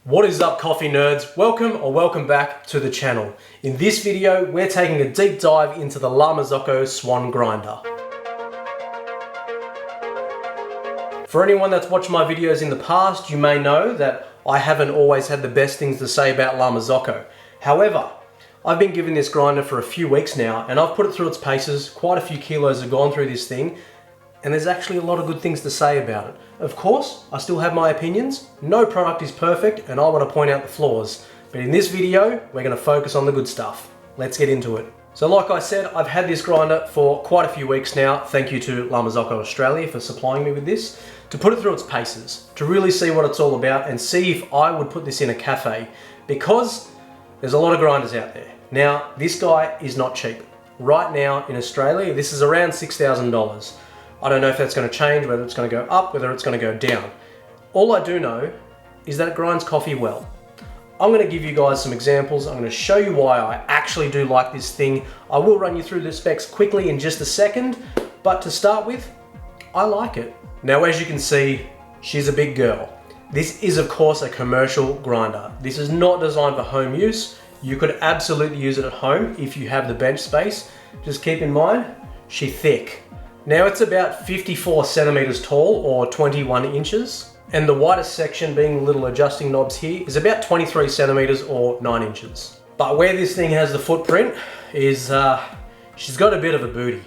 What is up, coffee nerds? Welcome back to the channel. In this video, we're taking a deep dive into the Marzocco Swan grinder. For anyone that's watched my videos in the past, you may know that I haven't always had the best things to say about Marzocco. However, I've been giving this grinder for a few weeks now, and I've put it through its paces. Quite a few kilos have gone through this thing, and there's actually a lot of good things to say about it. Of course, I still have my opinions. No product is perfect, and I want to point out the flaws. But in this video, we're going to focus on the good stuff. Let's get into it. So like I said, I've had this grinder for quite a few weeks now. Thank you to Marzocco Australia for supplying me with this, to put it through its paces, to really see what it's all about and see if I would put this in a cafe, because there's a lot of grinders out there. Now, this guy is not cheap. Right now in Australia, this is around $6,000. I don't know if that's going to change, whether it's going to go up, whether it's going to go down. All I do know is that it grinds coffee well. I'm going to give you guys some examples. I'm going to show you why I actually do like this thing. I will run you through the specs quickly in just a second, but to start with, I like it. Now, as you can see, she's a big girl. This is, of course, a commercial grinder. This is not designed for home use. You could absolutely use it at home if you have the bench space. Just keep in mind, she's thick. Now, it's about 54 centimeters tall, or 21 inches. And the widest section, being the little adjusting knobs here, is about 23 centimeters or 9 inches. But where this thing has the footprint is, she's got a bit of a booty.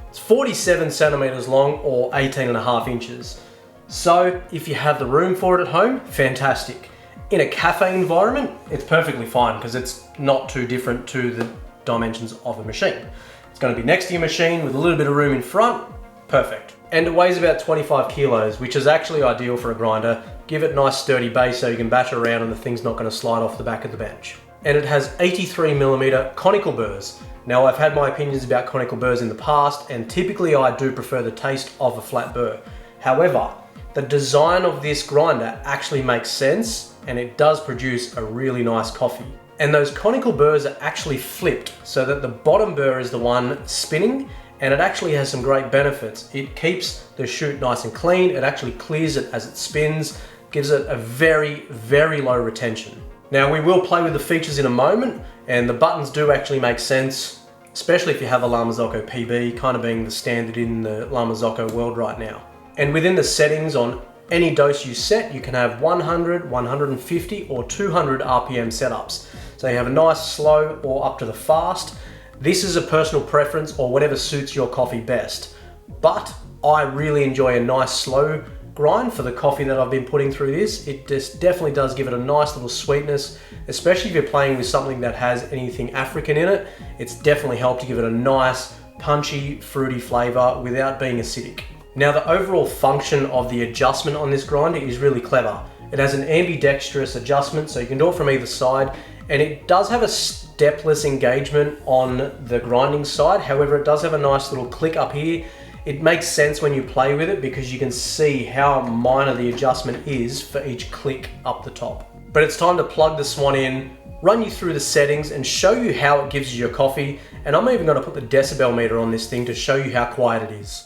It's 47 centimeters long, or 18.5 inches. So if you have the room for it at home, fantastic. In a cafe environment, it's perfectly fine because it's not too different to the dimensions of a machine. It's going to be next to your machine with a little bit of room in front, perfect. And it weighs about 25 kilos, which is actually ideal for a grinder. Give it a nice sturdy base so you can bash around and the thing's not going to slide off the back of the bench. And it has 83 millimeter conical burrs. Now, I've had my opinions about conical burrs in the past, and typically I do prefer the taste of a flat burr. However, the design of this grinder actually makes sense, and it does produce a really nice coffee. And those conical burrs are actually flipped so that the bottom burr is the one spinning, and it actually has some great benefits. It keeps the chute nice and clean. It actually clears it as it spins, gives it a very, very low retention. Now, we will play with the features in a moment, and the buttons do actually make sense, especially if you have a Marzocco PB, kind of being the standard in the Marzocco world right now. And within the settings, on any dose you set, you can have 100, 150 or 200 RPM setups. So you have a nice slow or up to the fast. This is a personal preference or whatever suits your coffee best. But I really enjoy a nice slow grind for the coffee that I've been putting through this. It just definitely does give it a nice little sweetness, especially if you're playing with something that has anything African in it. It's definitely helped to give it a nice, punchy, fruity flavor without being acidic. Now, the overall function of the adjustment on this grinder is really clever. It has an ambidextrous adjustment, so you can do it from either side, and it does have a stepless engagement on the grinding side. However, it does have a nice little click up here. It makes sense when you play with it because you can see how minor the adjustment is for each click up the top. But it's time to plug the Swan in, run you through the settings and show you how it gives you your coffee. And I'm even going to put the decibel meter on this thing to show you how quiet it is.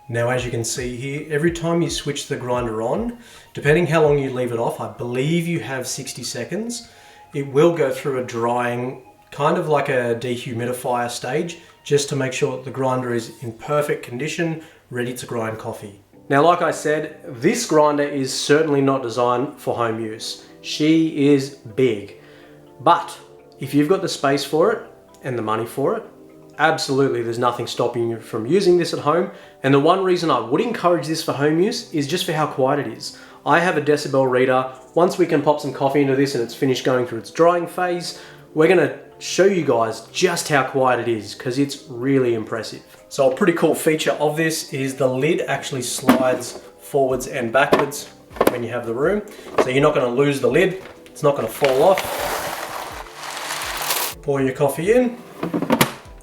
Now, as you can see here, every time you switch the grinder on, depending how long you leave it off, I believe you have 60 seconds, it will go through a drying, kind of like a dehumidifier stage, just to make sure that the grinder is in perfect condition, ready to grind coffee. Now, like I said, this grinder is certainly not designed for home use. She is big, but if you've got the space for it and the money for it, absolutely, there's nothing stopping you from using this at home. And the one reason I would encourage this for home use is just for how quiet it is. I have a decibel reader. Once we can pop some coffee into this and it's finished going through its drying phase, we're gonna show you guys just how quiet it is because it's really impressive. So a pretty cool feature of this is the lid actually slides forwards and backwards when you have the room. So you're not gonna lose the lid. It's not gonna fall off. Pour your coffee in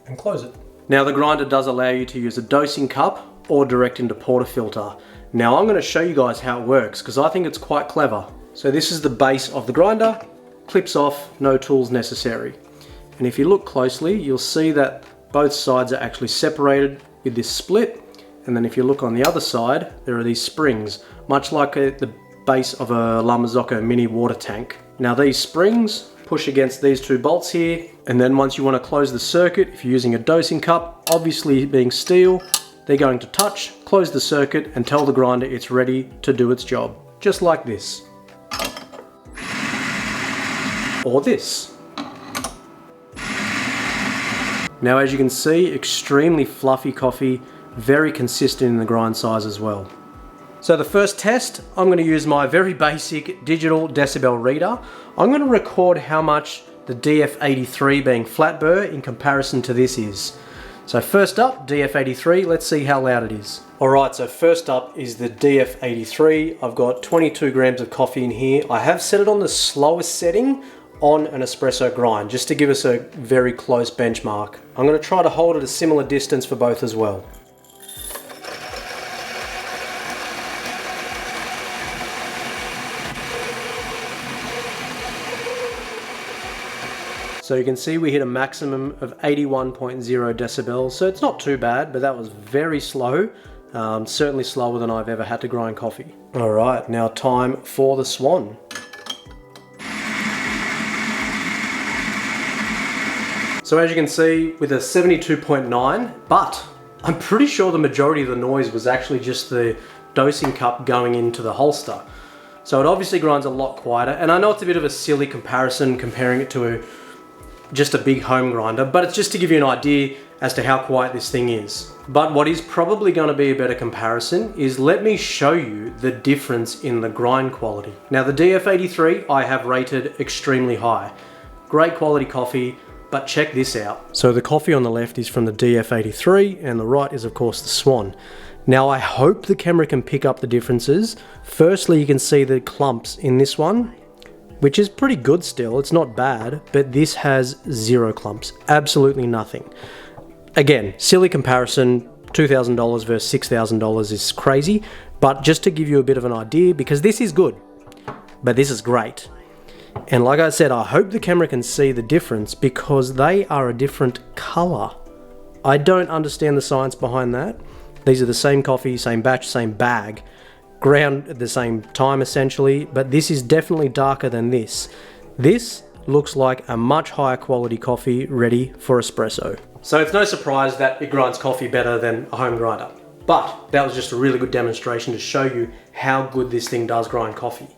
and close it. Now, the grinder does allow you to use a dosing cup or direct into portafilter. Now, I'm going to show you guys how it works because I think it's quite clever. So this is the base of the grinder, clips off, no tools necessary. And if you look closely, you'll see that both sides are actually separated with this split. And then if you look on the other side, there are these springs, much like the base of a Marzocco mini water tank. Now these springs push against these two bolts here, and then once you want to close the circuit, if you're using a dosing cup, obviously being steel, they're going to touch, close the circuit, and tell the grinder it's ready to do its job. Just like this. Or this. Now as you can see, extremely fluffy coffee, very consistent in the grind size as well. So the first test, I'm going to use my very basic digital decibel reader. I'm going to record how much the DF83 being flat burr in comparison to this is. So first up, DF83, let's see how loud it is. Alright, so first up is the DF83. I've got 22 grams of coffee in here. I have set it on the slowest setting on an espresso grind, just to give us a very close benchmark. I'm going to try to hold at a similar distance for both as well. So you can see we hit a maximum of 81.0 decibels, so it's not too bad, but that was very slow, certainly slower than I've ever had to grind coffee. Alright, now time for the Swan. So as you can see, with a 72.9, but I'm pretty sure the majority of the noise was actually just the dosing cup going into the holster. So it obviously grinds a lot quieter, and I know it's a bit of a silly comparison comparing it to just a big home grinder, but it's just to give you an idea as to how quiet this thing is. But what is probably going to be a better comparison is let me show you the difference in the grind quality. Now the DF83 I have rated extremely high. Great quality coffee, but check this out. So the coffee on the left is from the DF83 and the right is of course the Swan. Now I hope the camera can pick up the differences. Firstly, you can see the clumps in this one, which is pretty good still, it's not bad, but this has 0 clumps, absolutely nothing. Again, silly comparison, $2,000 versus $6,000 is crazy, but just to give you a bit of an idea, because this is good, but this is great. And like I said, I hope the camera can see the difference because they are a different color. I don't understand the science behind that. These are the same coffee, same batch, same bag, ground at the same time essentially, but this is definitely darker than this. This looks like a much higher quality coffee ready for espresso. So it's no surprise that it grinds coffee better than a home grinder. But that was just a really good demonstration to show you how good this thing does grind coffee.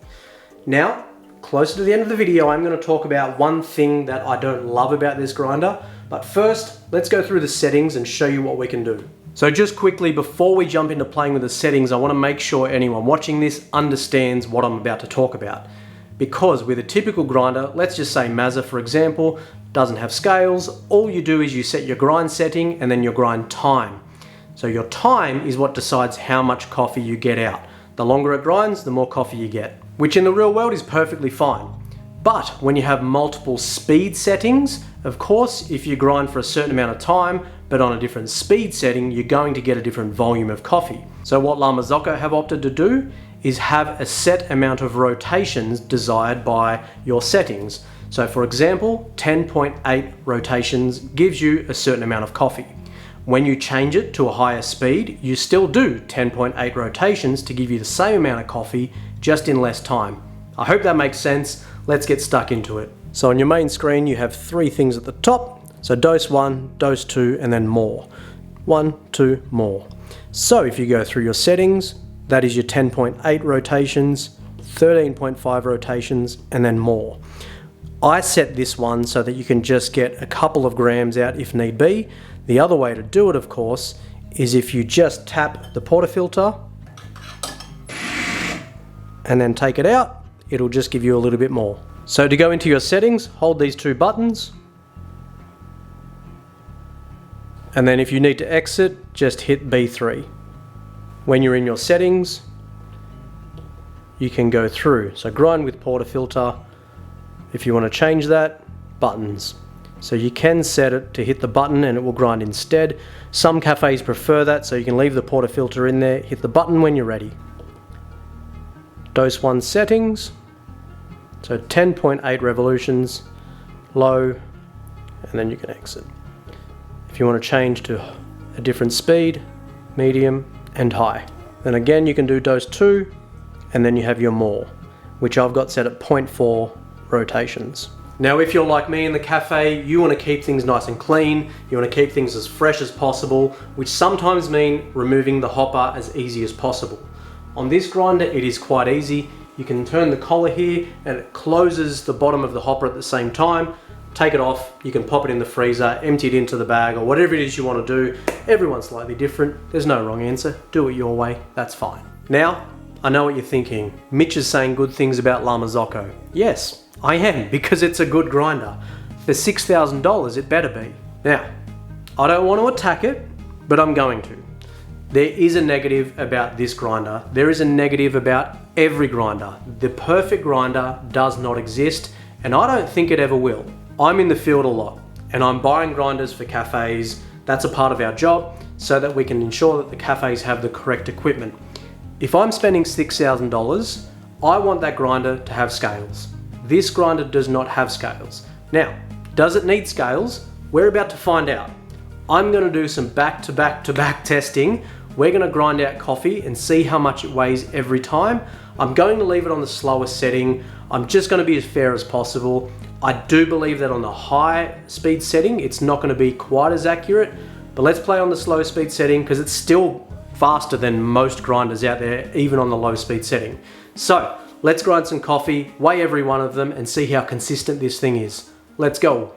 Now, closer to the end of the video, I'm going to talk about one thing that I don't love about this grinder. But first, let's go through the settings and show you what we can do. So just quickly, before we jump into playing with the settings, I want to make sure anyone watching this understands what I'm about to talk about. Because with a typical grinder, let's just say Mazza for example, doesn't have scales, all you do is you set your grind setting and then your grind time. So your time is what decides how much coffee you get out. The longer it grinds, the more coffee you get, which in the real world is perfectly fine. But when you have multiple speed settings, of course, if you grind for a certain amount of time, but on a different speed setting, you're going to get a different volume of coffee. So what Marzocco have opted to do is have a set amount of rotations desired by your settings. So for example, 10.8 rotations gives you a certain amount of coffee. When you change it to a higher speed, you still do 10.8 rotations to give you the same amount of coffee, just in less time. I hope that makes sense. Let's get stuck into it. So on your main screen, you have 3 things at the top. So dose 1, dose 2, and then more. 1, 2, more. So if you go through your settings, that is your 10.8 rotations, 13.5 rotations, and then more. I set this one so that you can just get a couple of grams out if need be. The other way to do it, of course, is if you just tap the portafilter and then take it out, it'll just give you a little bit more. So to go into your settings, hold these 2 buttons. And then if you need to exit, just hit B3. When you're in your settings, you can go through. So grind with portafilter. If you want to change that, buttons. So you can set it to hit the button and it will grind instead. Some cafes prefer that, so you can leave the portafilter in there, hit the button when you're ready. Dose 1 settings. So 10.8 revolutions, low, and then you can exit. If you want to change to a different speed, medium and high. Then again you can do dose 2 and then you have your more, which I've got set at 0.4 rotations. Now, if you're like me in the cafe, you want to keep things nice and clean, you want to keep things as fresh as possible, which sometimes mean removing the hopper as easy as possible. On this grinder, it is quite easy. You can turn the collar here and it closes the bottom of the hopper at the same time. Take it off, you can pop it in the freezer, empty it into the bag, or whatever it is you want to do. Everyone's slightly different. There's no wrong answer. Do it your way, that's fine. Now, I know what you're thinking. Mitch is saying good things about La Marzocco. Yes, I am, because it's a good grinder. For $6,000, it better be. Now, I don't want to attack it, but I'm going to. There is a negative about this grinder. There is a negative about every grinder. The perfect grinder does not exist, and I don't think it ever will. I'm in the field a lot, and I'm buying grinders for cafes. That's a part of our job, so that we can ensure that the cafes have the correct equipment. If I'm spending $6,000, I want that grinder to have scales. This grinder does not have scales. Now, does it need scales? We're about to find out. I'm gonna do some back-to-back testing. We're gonna grind out coffee and see how much it weighs every time. I'm going to leave it on the slowest setting. I'm just gonna be as fair as possible. I do believe that on the high speed setting, it's not gonna be quite as accurate, but let's play on the slow speed setting because it's still faster than most grinders out there, even on the low speed setting. So let's grind some coffee, weigh every one of them, and see how consistent this thing is. Let's go.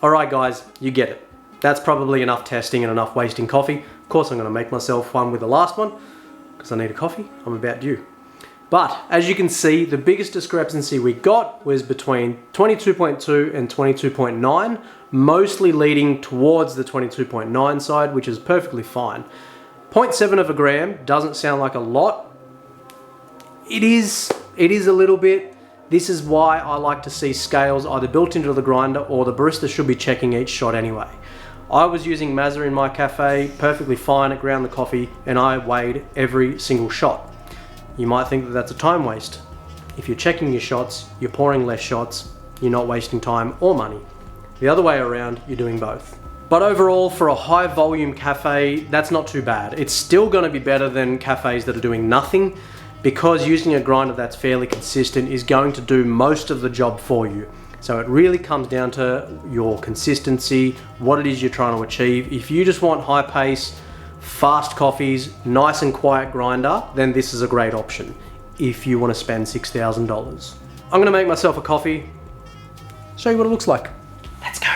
Alright guys, you get it. That's probably enough testing and enough wasting coffee. Of course I'm going to make myself one with the last one, because I need a coffee. I'm about due. But as you can see, the biggest discrepancy we got was between 22.2 and 22.9, mostly leading towards the 22.9 side, which is perfectly fine. 0.7 of a gram doesn't sound like a lot. It is a little bit. This is why I like to see scales either built into the grinder or the barista should be checking each shot anyway. I was using Mazza in my cafe, perfectly fine, it ground the coffee, and I weighed every single shot. You might think that that's a time waste. If you're checking your shots, you're pouring less shots, you're not wasting time or money. The other way around, you're doing both. But overall, for a high volume cafe, that's not too bad. It's still going to be better than cafes that are doing nothing, because using a grinder that's fairly consistent is going to do most of the job for you. So it really comes down to your consistency, what it is you're trying to achieve. If you just want high pace, fast coffees, nice and quiet grinder, then this is a great option if you want to spend $6,000. I'm gonna make myself a coffee, show you what it looks like. Let's go.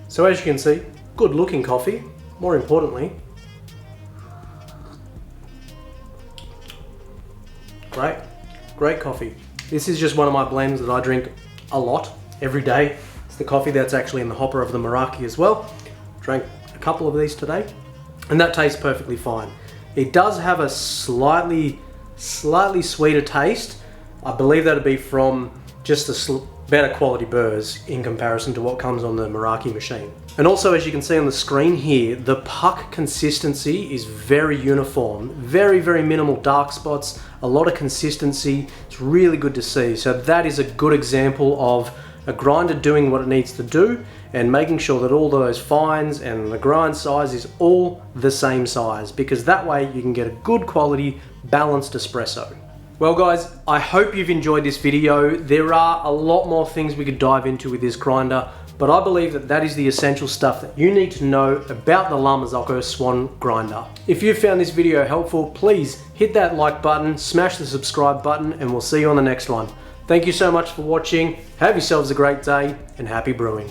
So as you can see, good looking coffee, more importantly. Great coffee. This is just one of my blends that I drink a lot, every day. It's the coffee that's actually in the hopper of the Meraki as well. Drank a couple of these today, and that tastes perfectly fine. It does have a slightly sweeter taste. I believe that'd be from just the better quality burrs in comparison to what comes on the Meraki machine. And also, as you can see on the screen here, the puck consistency is very uniform, very minimal dark spots, a lot of consistency. It's really good to see. So that is a good example of a grinder doing what it needs to do and making sure that all those fines and the grind size is all the same size, because that way you can get a good quality balanced espresso. Well guys, I hope you've enjoyed this video. There are a lot more things we could dive into with this grinder, but I believe that that is the essential stuff that you need to know about the La Marzocco Swan grinder. If you found this video helpful, please hit that like button, smash the subscribe button, and we'll see you on the next one. Thank you so much for watching. Have yourselves a great day, and happy brewing.